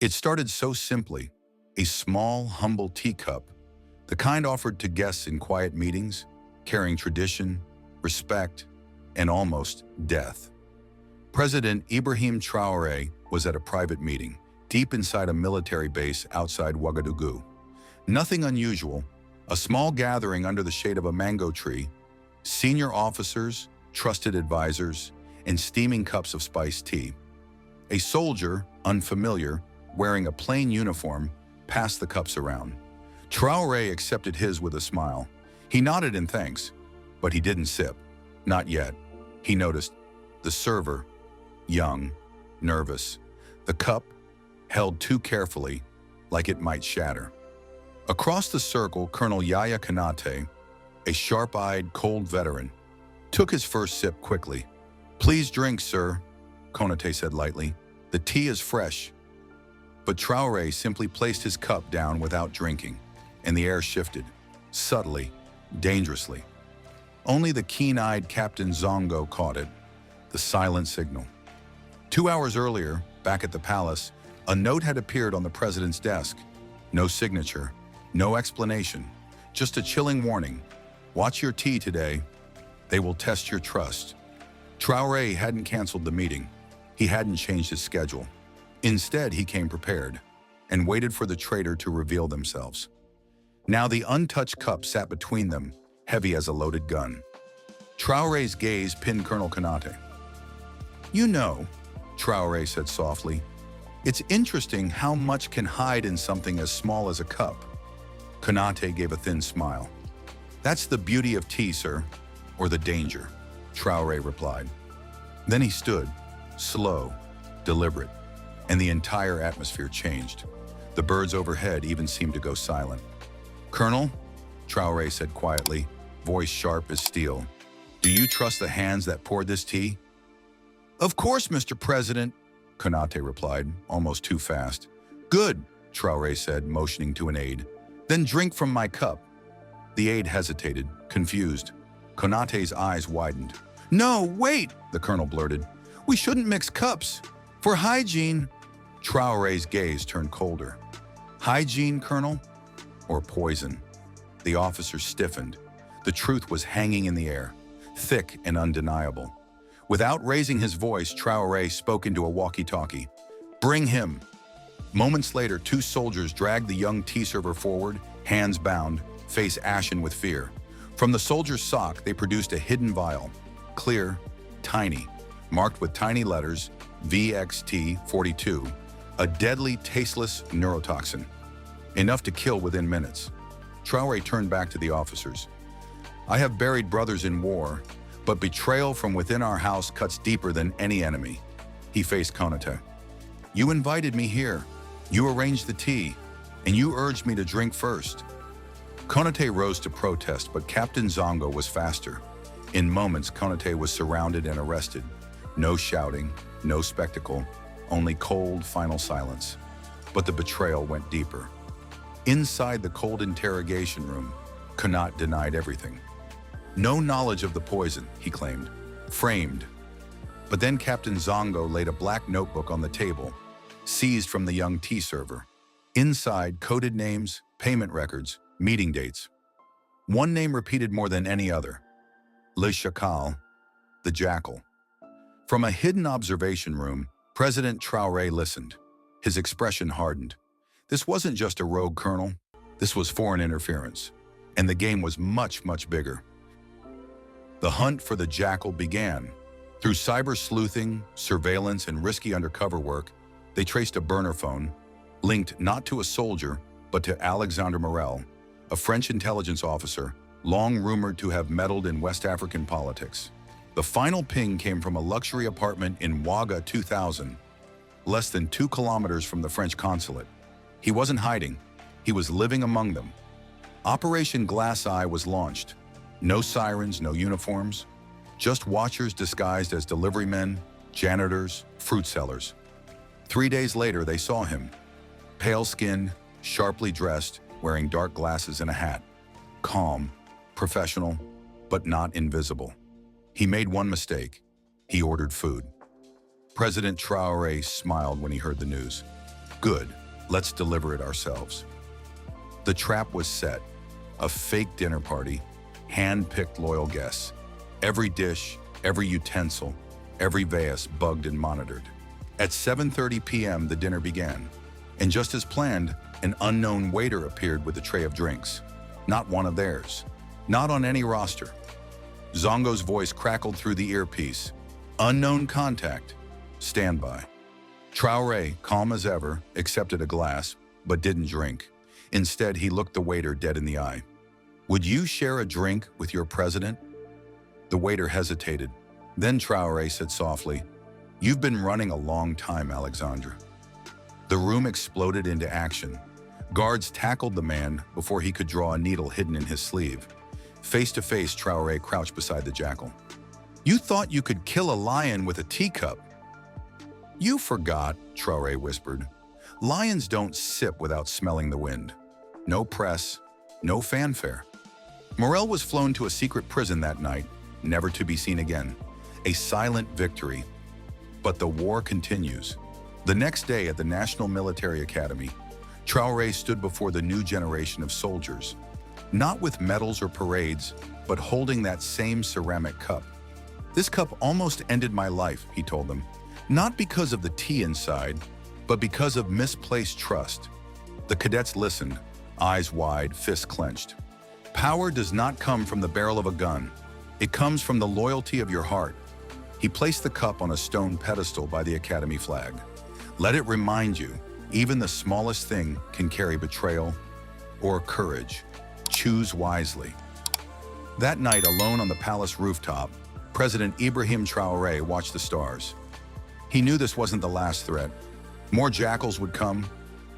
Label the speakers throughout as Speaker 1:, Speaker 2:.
Speaker 1: It started so simply, a small, humble teacup, the kind offered to guests in quiet meetings, carrying tradition, respect, and almost death. President Ibrahim Traoré was at a private meeting, deep inside a military base outside Ouagadougou. Nothing unusual, a small gathering under the shade of a mango tree, senior officers, trusted advisors, and steaming cups of spiced tea. A soldier, unfamiliar, wearing a plain uniform, passed the cups around. Traoré accepted his with a smile. He nodded in thanks, but he didn't sip. Not yet. He noticed the server, young, nervous, the cup held too carefully, like it might shatter. Across the circle, Colonel Yaya Konate, a sharp-eyed, cold veteran, took his first sip quickly. "Please drink, sir," Konate said lightly. "The tea is fresh." But Traoré simply placed his cup down without drinking, and the air shifted, subtly, dangerously. Only the keen-eyed Captain Zongo caught it, the silent signal. 2 hours earlier, back at the palace, a note had appeared on the president's desk. No signature, no explanation, just a chilling warning. "Watch your tea today. They will test your trust." Traoré hadn't canceled the meeting. He hadn't changed his schedule. Instead, he came prepared and waited for the traitor to reveal themselves. Now the untouched cup sat between them, heavy as a loaded gun. Traoré's gaze pinned Colonel Konate. "You know," Traoré said softly, "it's interesting how much can hide in something as small as a cup." Konate gave a thin smile. "That's the beauty of tea, sir, or the danger," Traoré replied. Then he stood, slow, deliberate, and the entire atmosphere changed. The birds overhead even seemed to go silent. "Colonel," Traoré said quietly, voice sharp as steel, "do you trust the hands that poured this tea?" "Of course, Mr. President," Konate replied, almost too fast. "Good," Traoré said, motioning to an aide. "Then drink from my cup." The aide hesitated, confused. Konate's eyes widened. "No, wait," the colonel blurted. "We shouldn't mix cups. For hygiene." Traoré's gaze turned colder. "Hygiene, Colonel? Or poison?" The officer stiffened. The truth was hanging in the air, thick and undeniable. Without raising his voice, Traoré spoke into a walkie-talkie. "Bring him." Moments later, 2 soldiers dragged the young tea server forward, hands bound, face ashen with fear. From the soldier's sock, they produced a hidden vial, clear, tiny, marked with tiny letters, VXT-42, a deadly, tasteless neurotoxin, enough to kill within minutes. Traoré turned back to the officers. "I have buried brothers in war, but betrayal from within our house cuts deeper than any enemy." He faced Konate. "You invited me here, you arranged the tea, and you urged me to drink first." Konate rose to protest, but Captain Zongo was faster. In moments, Konate was surrounded and arrested. No shouting, no spectacle, only cold, final silence. But the betrayal went deeper. Inside the cold interrogation room, Konate denied everything. No knowledge of the poison, he claimed, framed. But then Captain Zongo laid a black notebook on the table, seized from the young tea server. Inside, coded names, payment records, meeting dates. One name repeated more than any other: Le Chacal, the Jackal. From a hidden observation room, President Traoré listened. His expression hardened. This wasn't just a rogue colonel. This was foreign interference. And the game was much, much bigger. The hunt for the Jackal began. Through cyber sleuthing, surveillance, and risky undercover work, they traced a burner phone, linked not to a soldier, but to Alexandre Morel, a French intelligence officer, long rumored to have meddled in West African politics. The final ping came from a luxury apartment in Ouaga 2000, less than 2 kilometers from the French consulate. He wasn't hiding, he was living among them. Operation Glass Eye was launched. No sirens, no uniforms, just watchers disguised as delivery men, janitors, fruit sellers. 3 days later, they saw him, pale-skinned, sharply dressed, wearing dark glasses and a hat. Calm, professional, but not invisible. He made one mistake. He ordered food. President Traoré smiled when he heard the news. Good, let's deliver it ourselves. The trap was set. A fake dinner party, hand-picked loyal guests. Every dish, every utensil, every vase bugged and monitored. At 7:30 p.m., the dinner began. And just as planned, an unknown waiter appeared with a tray of drinks. Not one of theirs. Not on any roster. Zongo's voice crackled through the earpiece. Unknown contact. Stand by. Traoré, calm as ever, accepted a glass, but didn't drink. Instead, he looked the waiter dead in the eye. Would you share a drink with your president? The waiter hesitated. Then Traoré said softly, You've been running a long time, Alexandra. The room exploded into action. Guards tackled the man before he could draw a needle hidden in his sleeve. Face to face, Traoré crouched beside the jackal. You thought you could kill a lion with a teacup. You forgot, Traoré whispered. Lions don't sip without smelling the wind. No press, no fanfare. Morel was flown to a secret prison that night, never to be seen again. A silent victory. But the war continues. The next day at the National Military Academy, Traoré stood before the new generation of soldiers, not with medals or parades, but holding that same ceramic cup. This cup almost ended my life, he told them, not because of the tea inside, but because of misplaced trust. The cadets listened, eyes wide, fists clenched. Power does not come from the barrel of a gun. It comes from the loyalty of your heart. He placed the cup on a stone pedestal by the Academy flag. Let it remind you, even the smallest thing can carry betrayal or courage. Choose wisely. That night, alone on the palace rooftop, President Ibrahim Traoré watched the stars. He knew this wasn't the last threat. More jackals would come,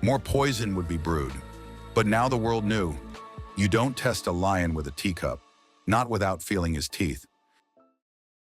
Speaker 1: more poison would be brewed. But now the world knew, you don't test a lion with a teacup, not without feeling his teeth.